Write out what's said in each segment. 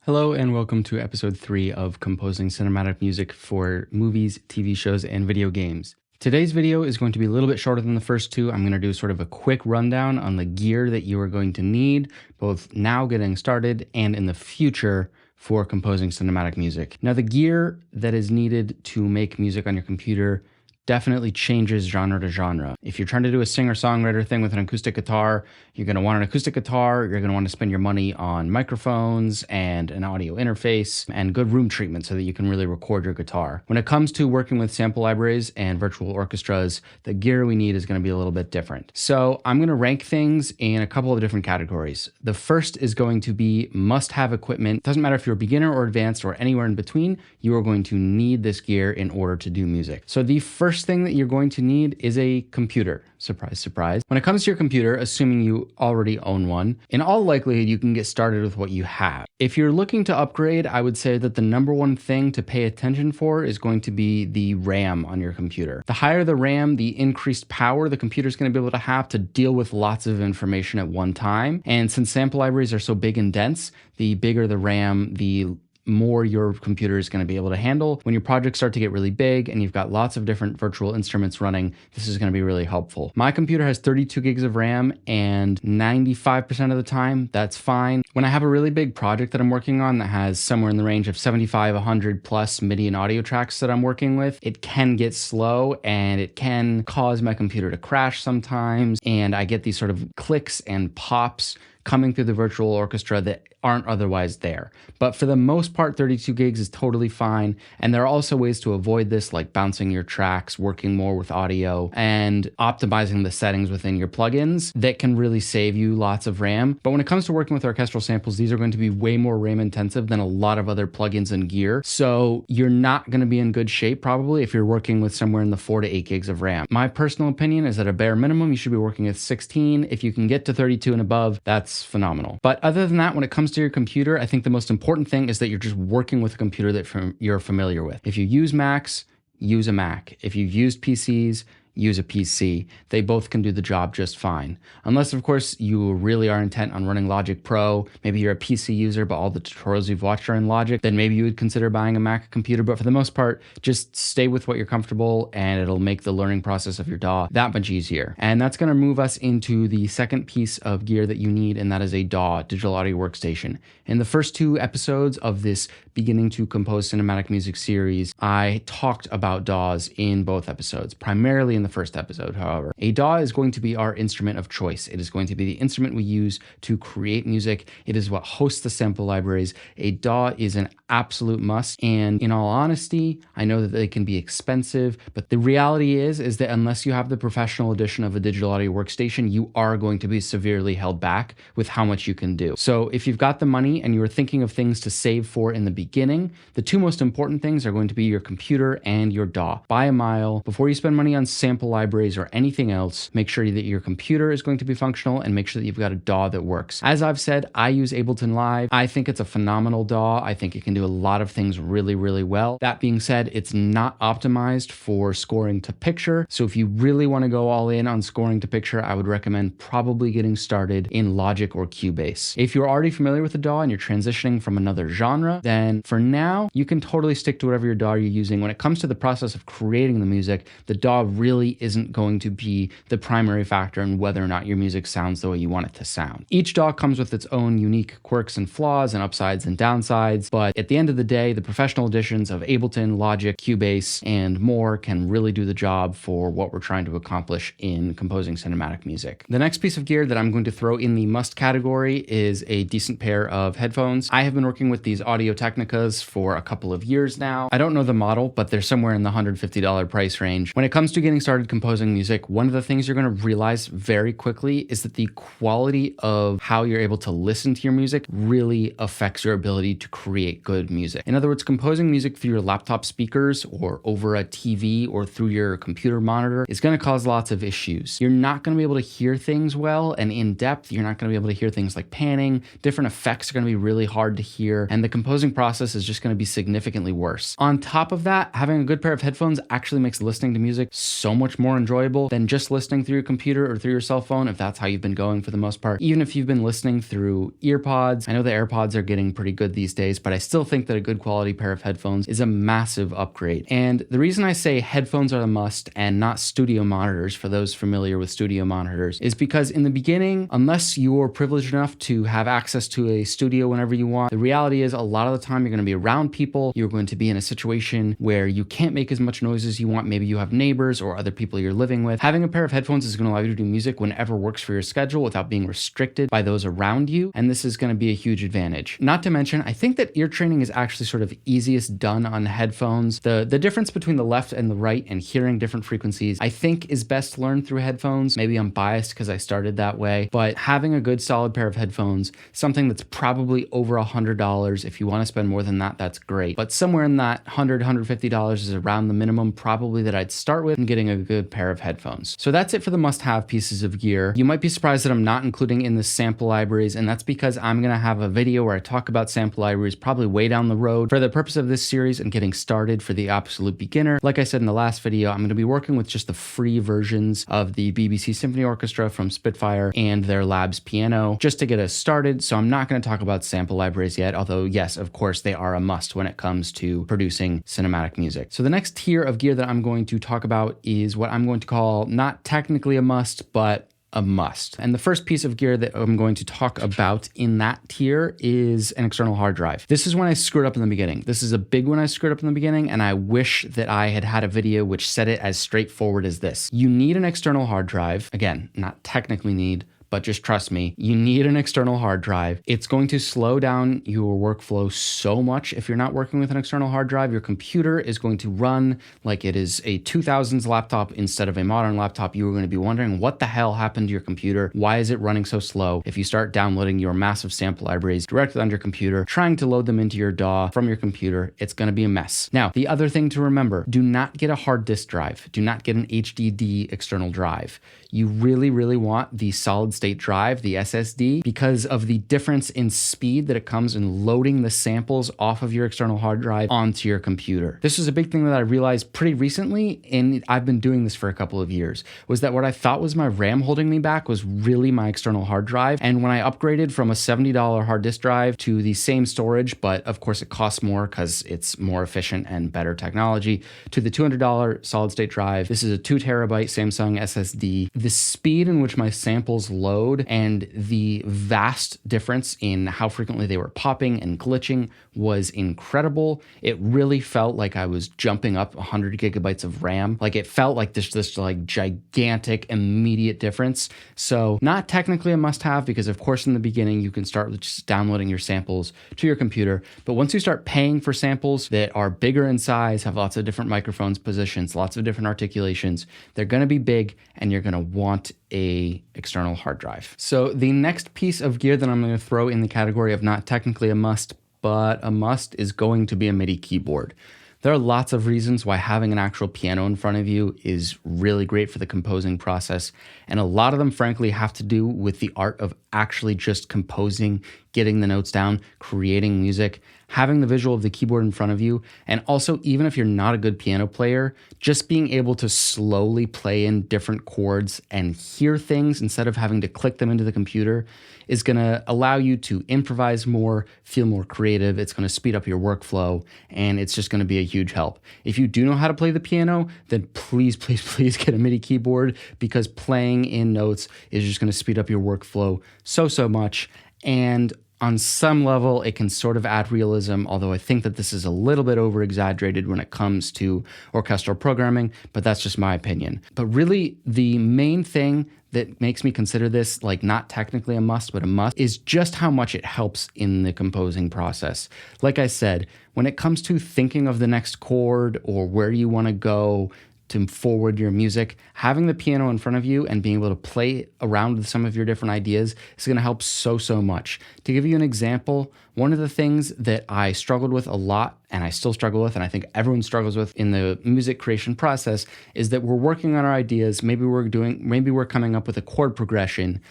Hello and welcome to episode 3 of composing cinematic music for movies, TV shows, and video games. Today's video is going to be a little bit shorter than the first two. I'm going to do sort of a quick rundown on the gear that you are going to need, both now getting started and in the future for composing cinematic music. Now, the gear that is needed to make music on your computer definitely changes genre to genre. If you're trying to do a singer-songwriter thing with an acoustic guitar, you're going to want an acoustic guitar, you're going to want to spend your money on microphones and an audio interface and good room treatment so that you can really record your guitar. When it comes to working with sample libraries and virtual orchestras, the gear we need is going to be a little bit different. So I'm going to rank things in a couple of different categories. The first is going to be must-have equipment. It doesn't matter if you're a beginner or advanced or anywhere in between, you are going to need this gear in order to do music. So the first thing that you're going to need is a computer. Surprise, surprise. When it comes to your computer, assuming you already own one, in all likelihood, you can get started with what you have. If you're looking to upgrade, I would say that the number one thing to pay attention for is going to be the RAM on your computer. The higher the RAM, the increased power the computer is going to be able to have to deal with lots of information at one time. And since sample libraries are so big and dense, the bigger the RAM, the more your computer is going to be able to handle. When your projects start to get really big and you've got lots of different virtual instruments running, this is going to be really helpful. My computer has 32 gigs of RAM and 95% of the time, that's fine. When I have a really big project that I'm working on that has somewhere in the range of 75, 100 plus MIDI and audio tracks that I'm working with, it can get slow and it can cause my computer to crash sometimes. And I get these sort of clicks and pops coming through the virtual orchestra that aren't otherwise there. But for the most part, 32 gigs is totally fine. And there are also ways to avoid this, like bouncing your tracks, working more with audio, and optimizing the settings within your plugins that can really save you lots of RAM. But when it comes to working with orchestral samples, these are going to be way more RAM intensive than a lot of other plugins and gear. So you're not going to be in good shape probably if you're working with somewhere in the 4 to 8 gigs of RAM. My personal opinion is that a bare minimum, you should be working with 16. If you can get to 32 and above, that's phenomenal. But other than that, when it comes to your computer, I think the most important thing is that you're just working with a computer that you're familiar with. If you use Macs, use a Mac. If you've used PCs, use a PC. They both can do the job just fine. Unless, of course, you really are intent on running Logic Pro. Maybe you're a PC user, but all the tutorials you've watched are in Logic. Then maybe you would consider buying a Mac computer. But for the most part, just stay with what you're comfortable and it'll make the learning process of your DAW that much easier. And that's going to move us into the second piece of gear that you need, and that is a DAW, Digital Audio Workstation. In the first 2 episodes of this Beginning to Compose Cinematic Music series, I talked about DAWs in both episodes, primarily in the first episode, however. A DAW is going to be our instrument of choice. It is going to be the instrument we use to create music. It is what hosts the sample libraries. A DAW is an absolute must. And in all honesty, I know that they can be expensive, but the reality is that unless you have the professional edition of a digital audio workstation, you are going to be severely held back with how much you can do. So if you've got the money and you're thinking of things to save for in the beginning, the 2 most important things are going to be your computer and your DAW. By a mile, before you spend money on sample libraries or anything else, make sure that your computer is going to be functional and make sure that you've got a DAW that works. As I've said, I use Ableton Live. I think it's a phenomenal DAW. I think it can do a lot of things really, really well. That being said, it's not optimized for scoring to picture. So if you really want to go all in on scoring to picture, I would recommend probably getting started in Logic or Cubase. If you're already familiar with the DAW and you're transitioning from another genre, then for now, you can totally stick to whatever your DAW you're using. When it comes to the process of creating the music, the DAW really isn't going to be the primary factor in whether or not your music sounds the way you want it to sound. Each DAW comes with its own unique quirks and flaws and upsides and downsides, but at the end of the day, the professional editions of Ableton, Logic, Cubase, and more can really do the job for what we're trying to accomplish in composing cinematic music. The next piece of gear that I'm going to throw in the must category is a decent pair of headphones. I have been working with these Audio-Technicas for a couple of years now. I don't know the model, but they're somewhere in the $150 price range. When it comes to getting started composing music, one of the things you're going to realize very quickly is that the quality of how you're able to listen to your music really affects your ability to create good music. In other words, composing music through your laptop speakers or over a TV or through your computer monitor is going to cause lots of issues. You're not going to be able to hear things well and in depth. You're not going to be able to hear things like panning. Different effects are going to be really hard to hear, and the composing process is just going to be significantly worse. On top of that, having a good pair of headphones actually makes listening to music so much much more enjoyable than just listening through your computer or through your cell phone, if that's how you've been going for the most part. Even if you've been listening through earpods, I know the AirPods are getting pretty good these days, but I still think that a good quality pair of headphones is a massive upgrade. And the reason I say headphones are the must and not studio monitors, for those familiar with studio monitors, is because in the beginning, unless you're privileged enough to have access to a studio whenever you want, the reality is a lot of the time you're going to be around people, you're going to be in a situation where you can't make as much noise as you want. Maybe you have neighbors or other people you're living with. Having a pair of headphones is going to allow you to do music whenever works for your schedule without being restricted by those around you, and this is going to be a huge advantage. Not to mention, I think that ear training is actually sort of easiest done on headphones. The difference between the left and the right and hearing different frequencies, I think, is best learned through headphones. Maybe I'm biased because I started that way, but having a good solid pair of headphones, something that's probably over $100. If you want to spend more than that, that's great. But somewhere in that $100, $150 is around the minimum probably that I'd start with in getting a good pair of headphones. So that's it for the must-have pieces of gear. You might be surprised that I'm not including in the sample libraries, and that's because I'm going to have a video where I talk about sample libraries probably way down the road. For the purpose of this series and getting started for the absolute beginner, like I said in the last video, I'm going to be working with just the free versions of the BBC Symphony Orchestra from Spitfire and their Labs piano just to get us started. So I'm not going to talk about sample libraries yet, although yes, of course, they are a must when it comes to producing cinematic music. So the next tier of gear that I'm going to talk about is what I'm going to call not technically a must, but a must. And the first piece of gear that I'm going to talk about in that tier is an external hard drive. This is when I screwed up in the beginning. This is a big one I screwed up in the beginning, and I wish that I had had a video which said it as straightforward as this. You need an external hard drive. Again, not technically need, but just trust me, you need an external hard drive. It's going to slow down your workflow so much if you're not working with an external hard drive. Your computer is going to run like it is a 2000s laptop instead of a modern laptop. You are going to be wondering what the hell happened to your computer? Why is it running so slow? If you start downloading your massive sample libraries directly on your computer, trying to load them into your DAW from your computer, it's going to be a mess. Now, the other thing to remember, do not get a hard disk drive. Do not get an HDD external drive. You really, really want the solid state drive, the SSD, because of the difference in speed that it comes in loading the samples off of your external hard drive onto your computer. This is a big thing that I realized pretty recently, and I've been doing this for a couple of years, was that what I thought was my RAM holding me back was really my external hard drive. And when I upgraded from a $70 hard disk drive to the same storage, but of course it costs more because it's more efficient and better technology, to the $200 solid state drive, this is a 2 terabyte Samsung SSD. The speed in which my samples load and the vast difference in how frequently they were popping and glitching was incredible. It really felt like I was jumping up 100 gigabytes of RAM. Like it felt like this like gigantic immediate difference. So not technically a must-have because of course in the beginning you can start with just downloading your samples to your computer. But once you start paying for samples that are bigger in size, have lots of different microphones positions, lots of different articulations, they're going to be big and you're going to want a external hard drive. So the next piece of gear that I'm going to throw in the category of not technically a must, but a must is going to be a Midi keyboard. There are lots of reasons why having an actual piano in front of you is really great for the composing process. And a lot of them, frankly, have to do with the art of actually just composing, getting the notes down, creating music, having the visual of the keyboard in front of you. And also, even if you're not a good piano player, just being able to slowly play in different chords and hear things instead of having to click them into the computer is going to allow you to improvise more, feel more creative. It's going to speed up your workflow, and it's just going to be a huge help. If you do know how to play the piano, then please, please, please get a Midi keyboard because playing in notes is just going to speed up your workflow so much. And on some level, it can sort of add realism, although I think that this is a little bit over-exaggerated when it comes to orchestral programming, but that's just my opinion. But really, the main thing that makes me consider this like not technically a must, but a must, is just how much it helps in the composing process. Like I said, when it comes to thinking of the next chord or where you want to go to forward your music, having the piano in front of you and being able to play around with some of your different ideas is going to help so much. To give you an example, one of the things that I struggled with a lot, and I still struggle with, and I think everyone struggles with in the music creation process, is that we're working on our ideas. Maybe we're coming up with a chord progression,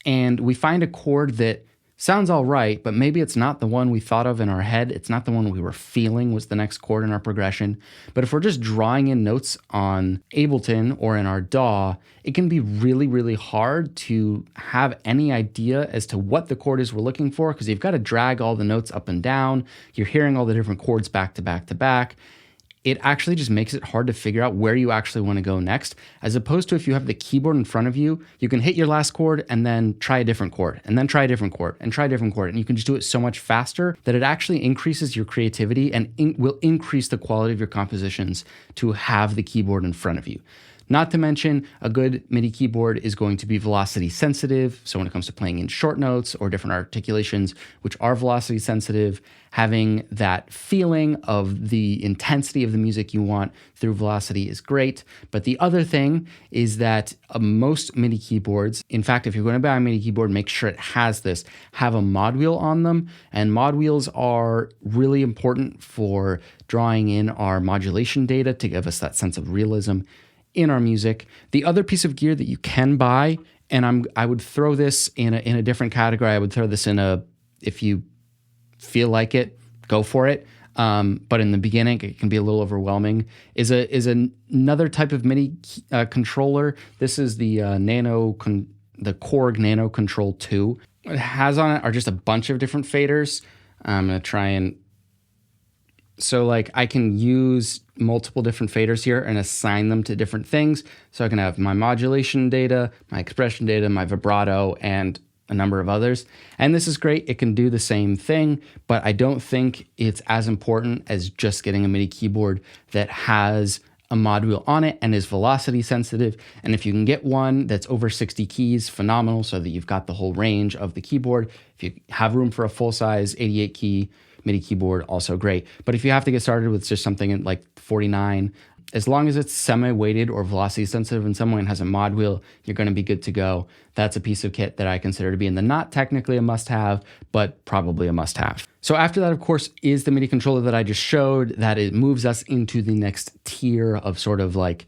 and we find a chord that sounds all right, but maybe it's not the one we thought of in our head. It's not the one we were feeling was the next chord in our progression. But if we're just drawing in notes on Ableton or in our DAW, it can be really, really hard to have any idea as to what the chord is we're looking for, because you've got to drag all the notes up and down. You're hearing all the different chords back to back to back. It actually just makes it hard to figure out where you actually want to go next, as opposed to if you have the keyboard in front of you, you can hit your last chord and then try a different chord, and then try a different chord, and try a different chord, and you can just do it so much faster that it actually increases your creativity and will increase the quality of your compositions to have the keyboard in front of you. Not to mention, a good MIDI keyboard is going to be velocity sensitive. So when it comes to playing in short notes or different articulations, which are velocity sensitive, having that feeling of the intensity of the music you want through velocity is great. But the other thing is that most MIDI keyboards, in fact, if you're going to buy a MIDI keyboard, make sure it has this, have a mod wheel on them. And mod wheels are really important for drawing in our modulation data to give us that sense of realism in our music. The other piece of gear that you can buy, and I would throw this in a different category. I would throw this in a, if you feel like it, go for it. But in the beginning, it can be a little overwhelming. Is another type of MIDI controller. This is the the Korg Nano Control 2. What it has on it are just a bunch of different faders. I'm gonna try and, so like I can use multiple different faders here and assign them to different things. So I can have my modulation data, my expression data, my vibrato, and a number of others. And this is great. It can do the same thing, but I don't think it's as important as just getting a MIDI keyboard that has a mod wheel on it and is velocity sensitive. And if you can get one that's over 60 keys, phenomenal, so that you've got the whole range of the keyboard. If you have room for a full-size 88 key MIDI keyboard, also great. But if you have to get started with just something at like 49, as long as it's semi-weighted or velocity sensitive in some way and has a mod wheel, you're going to be good to go. That's a piece of kit that I consider to be in the not technically a must-have, but probably a must-have. So after that, of course, is the MIDI controller that I just showed, that it moves us into the next tier of sort of like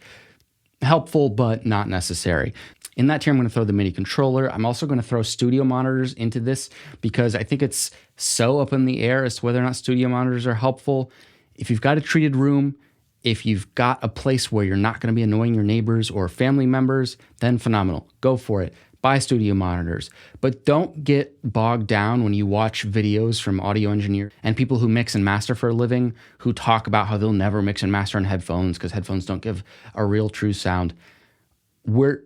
helpful but not necessary. In that tier, I'm going to throw the MIDI controller. I'm also going to throw studio monitors into this because I think it's so up in the air as to whether or not studio monitors are helpful. If you've got a treated room, if you've got a place where you're not going to be annoying your neighbors or family members, then phenomenal. Go for it. Buy studio monitors. But don't get bogged down when you watch videos from audio engineers and people who mix and master for a living who talk about how they'll never mix and master on headphones because headphones don't give a real true sound. We're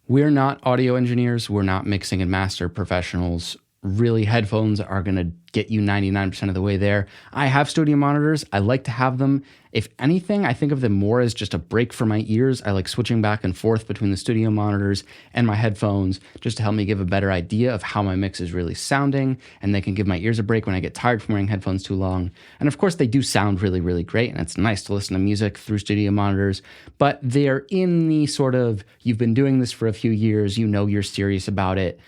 not audio engineers. We're not mixing and master professionals. Really, headphones are going to get you 99% of the way there. I have studio monitors. I like to have them. If anything, I think of them more as just a break for my ears. I like switching back and forth between the studio monitors and my headphones just to help me give a better idea of how my mix is really sounding, and they can give my ears a break when I get tired from wearing headphones too long. And of course, they do sound really, really great, and it's nice to listen to music through studio monitors, but they're in the sort of, you've been doing this for a few years, you know you're serious about it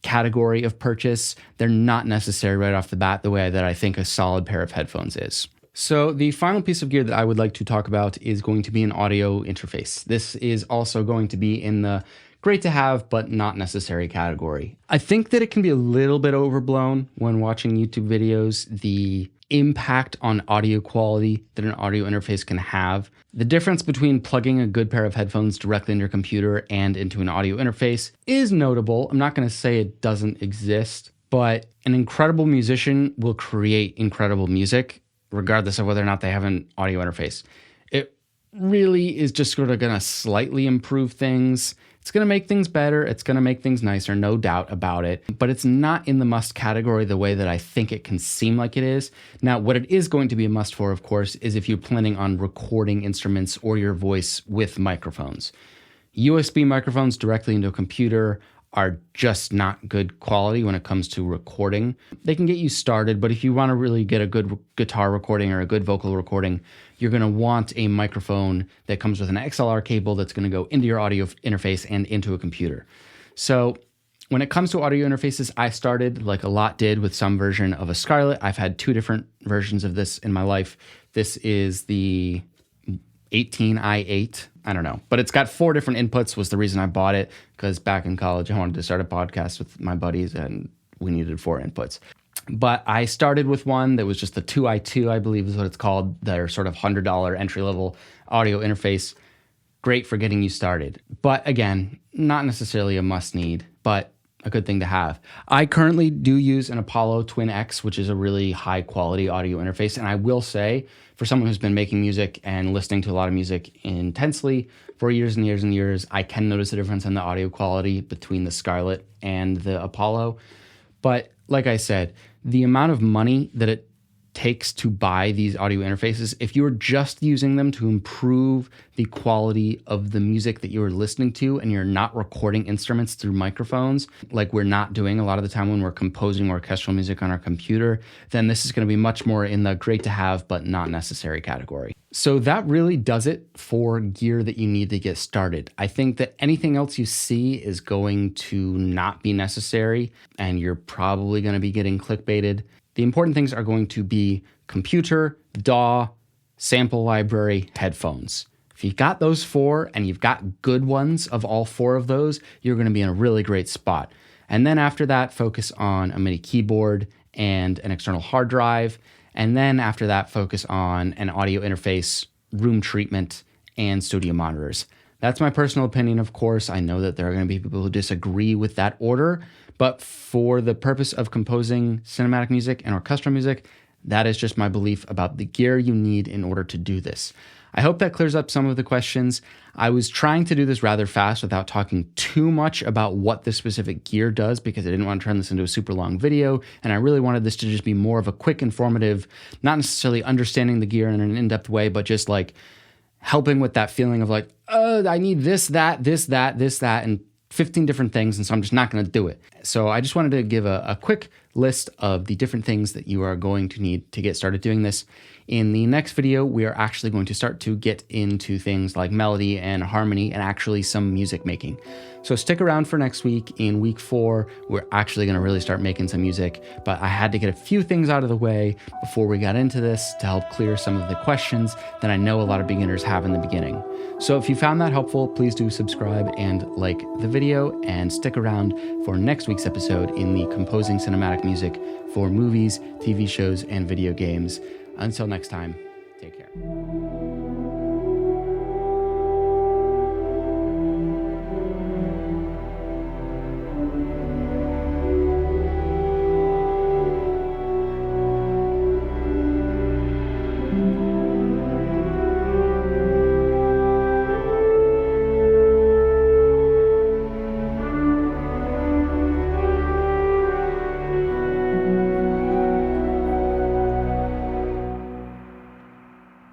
category of purchase. They're not necessary right off the bat the way that I think a solid pair of headphones is. So the final piece of gear that I would like to talk about is going to be an audio interface. This is also going to be in the great to have but not necessary category. I think that it can be a little bit overblown when watching YouTube videos, the impact on audio quality that an audio interface can have. The difference between plugging a good pair of headphones directly into your computer and into an audio interface is notable. I'm not going to say it doesn't exist, but an incredible musician will create incredible music regardless of whether or not they have an audio interface. It really is just sort of going to slightly improve things. It's going to make things better. It's going to make things nicer, no doubt about it. But it's not in the must category the way that I think it can seem like it is. Now, what it is going to be a must for, of course, is if you're planning on recording instruments or your voice with microphones. USB microphones directly into a computer are just not good quality when it comes to recording. They can get you started, but if you want to really get a good guitar recording or a good vocal recording, you're going to want a microphone that comes with an XLR cable that's going to go into your audio interface and into a computer. So when it comes to audio interfaces, I started, like a lot did, with some version of a Scarlett. I've had two different versions of this in my life. This is the 18i8. I don't know. But it's got 4 different inputs was the reason I bought it, because back in college I wanted to start a podcast with my buddies and we needed 4 inputs. But I started with one that was just the 2i2, I believe is what it's called, their sort of $100 entry-level audio interface. Great for getting you started. But again, not necessarily a must-need, but a good thing to have. I currently do use an Apollo Twin X, which is a really high-quality audio interface. And I will say, for someone who's been making music and listening to a lot of music intensely for years and years and years, I can notice a difference in the audio quality between the Scarlett and the Apollo. But like I said, the amount of money that it takes to buy these audio interfaces, if you're just using them to improve the quality of the music that you're listening to and you're not recording instruments through microphones, like we're not doing a lot of the time when we're composing orchestral music on our computer, then this is going to be much more in the great to have but not necessary category. So that really does it for gear that you need to get started. I think that anything else you see is going to not be necessary and you're probably going to be getting clickbaited. The important things are going to be computer, DAW, sample library, headphones. If you've got those 4 and you've got good ones of all 4 of those, you're going to be in a really great spot. And then after that, focus on a MIDI keyboard and an external hard drive. And then after that, focus on an audio interface, room treatment, and studio monitors. That's my personal opinion, of course. I know that there are going to be people who disagree with that order, but for the purpose of composing cinematic music and orchestral music, that is just my belief about the gear you need in order to do this. I hope that clears up some of the questions. I was trying to do this rather fast without talking too much about what this specific gear does because I didn't want to turn this into a super long video, and I really wanted this to just be more of a quick, informative, not necessarily understanding the gear in an in-depth way, but just like helping with that feeling of like, I need this, that, and 15 different things, and so I'm just not going to do it. So I just wanted to give a quick list of the different things that you are going to need to get started doing this. In the next video, we are actually going to start to get into things like melody and harmony and actually some music making. So stick around for next week. In week 4, we're actually going to really start making some music, but I had to get a few things out of the way before we got into this to help clear some of the questions that I know a lot of beginners have in the beginning. So if you found that helpful, please do subscribe and like the video and stick around for next week's episode in the Composing Cinematic Music for Movies, TV shows, and video games. Until next time, take care.